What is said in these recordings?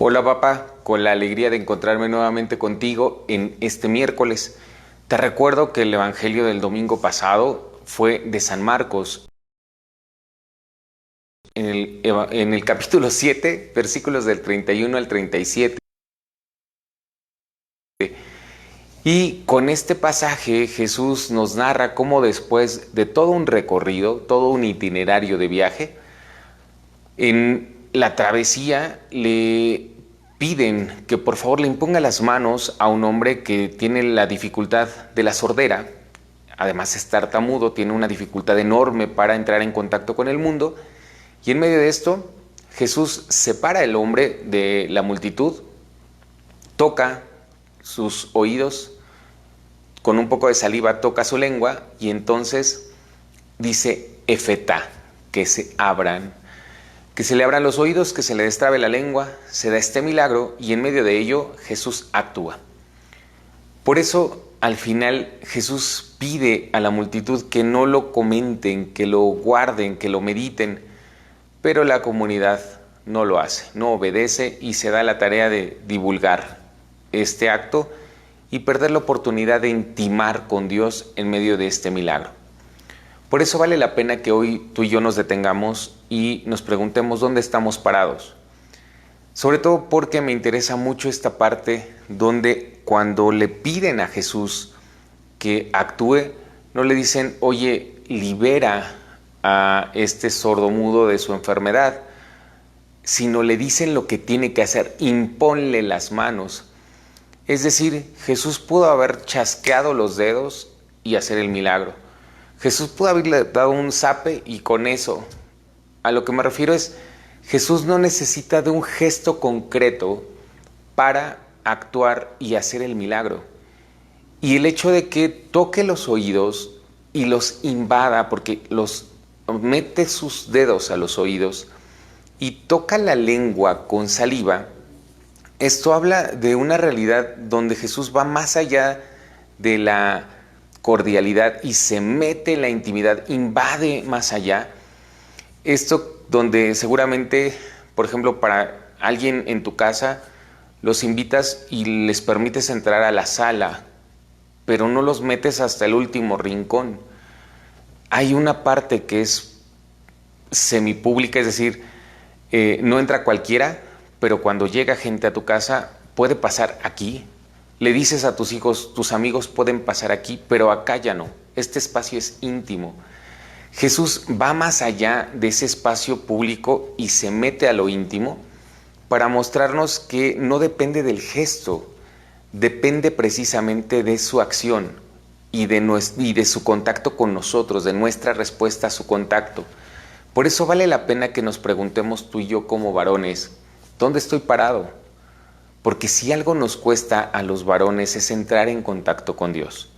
Hola papá, con la alegría de encontrarme nuevamente contigo en este miércoles. Te recuerdo que el Evangelio del domingo pasado fue de San Marcos, en el capítulo 7, versículos del 31 al 37. Y con este pasaje Jesús nos narra cómo después de todo un recorrido, todo un itinerario de viaje, en la travesía le piden que por favor le imponga las manos a un hombre que tiene la dificultad de la sordera. Además es tartamudo, tiene una dificultad enorme para entrar en contacto con el mundo. Y en medio de esto, Jesús separa al hombre de la multitud, toca sus oídos, con un poco de saliva toca su lengua y entonces dice efetá, que se abran. Que se le abran los oídos, que se le destrabe la lengua, se da este milagro y en medio de ello Jesús actúa. Por eso al final Jesús pide a la multitud que no lo comenten, que lo guarden, que lo mediten, pero la comunidad no lo hace, no obedece y se da la tarea de divulgar este acto y perder la oportunidad de intimar con Dios en medio de este milagro. Por eso vale la pena que hoy tú y yo nos detengamos y nos preguntemos dónde estamos parados. Sobre todo porque me interesa mucho esta parte donde cuando le piden a Jesús que actúe, no le dicen, oye, libera a este sordomudo de su enfermedad, sino le dicen lo que tiene que hacer, imponle las manos. Es decir, Jesús pudo haber chasqueado los dedos y hacer el milagro. Jesús pudo haberle dado un zape y con eso, a lo que me refiero es, Jesús no necesita de un gesto concreto para actuar y hacer el milagro. Y el hecho de que toque los oídos y los invada, porque los mete sus dedos a los oídos y toca la lengua con saliva, esto habla de una realidad donde Jesús va más allá de la cordialidad y se mete en la intimidad, invade más allá. Esto donde seguramente, por ejemplo, para alguien en tu casa, los invitas y les permites entrar a la sala, pero no los metes hasta el último rincón. Hay una parte que es semipública, es decir, no entra cualquiera, pero cuando llega gente a tu casa, puede pasar aquí. Le dices a tus hijos, tus amigos pueden pasar aquí, pero acá ya no. Este espacio es íntimo. Jesús va más allá de ese espacio público y se mete a lo íntimo para mostrarnos que no depende del gesto, depende precisamente de su acción y de su contacto con nosotros, de nuestra respuesta a su contacto. Por eso vale la pena que nos preguntemos tú y yo como varones, ¿dónde estoy parado? Porque si algo nos cuesta a los varones es entrar en contacto con Dios.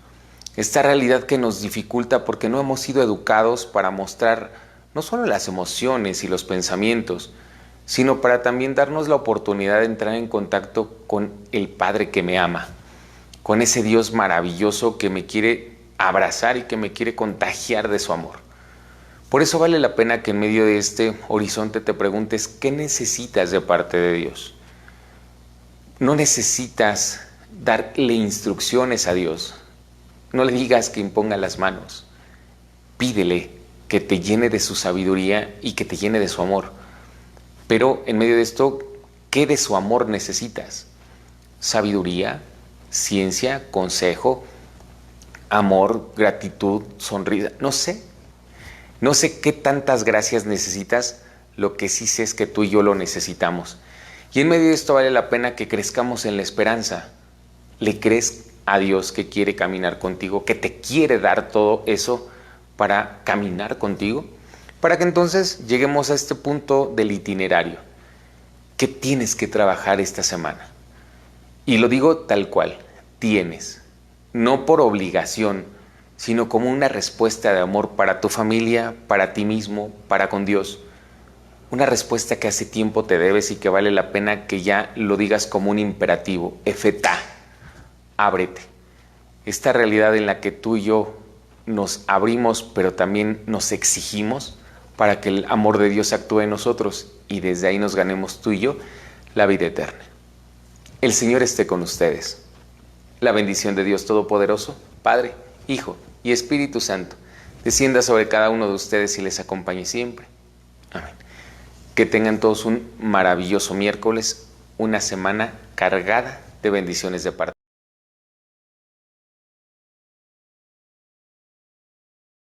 Esta realidad que nos dificulta porque no hemos sido educados para mostrar no solo las emociones y los pensamientos, sino para también darnos la oportunidad de entrar en contacto con el Padre que me ama, con ese Dios maravilloso que me quiere abrazar y que me quiere contagiar de su amor. Por eso vale la pena que en medio de este horizonte te preguntes ¿qué necesitas de parte de Dios? No necesitas darle instrucciones a Dios. No le digas que imponga las manos. Pídele que te llene de su sabiduría y que te llene de su amor. Pero en medio de esto, ¿qué de su amor necesitas? Sabiduría, ciencia, consejo, amor, gratitud, sonrisa. No sé. No sé qué tantas gracias necesitas. Lo que sí sé es que tú y yo lo necesitamos. Y en medio de esto vale la pena que crezcamos en la esperanza. ¿Le crees a Dios que quiere caminar contigo, que te quiere dar todo eso para caminar contigo? Para que entonces lleguemos a este punto del itinerario. ¿Qué tienes que trabajar esta semana? Y lo digo tal cual, tienes. No por obligación, sino como una respuesta de amor para tu familia, para ti mismo, para con Dios. Una respuesta que hace tiempo te debes y que vale la pena que ya lo digas como un imperativo. Efetá, ábrete. Esta realidad en la que tú y yo nos abrimos, pero también nos exigimos para que el amor de Dios actúe en nosotros y desde ahí nos ganemos tú y yo la vida eterna. El Señor esté con ustedes. La bendición de Dios Todopoderoso, Padre, Hijo y Espíritu Santo, descienda sobre cada uno de ustedes y les acompañe siempre. Amén. Que tengan todos un maravilloso miércoles, una semana cargada de bendiciones de parte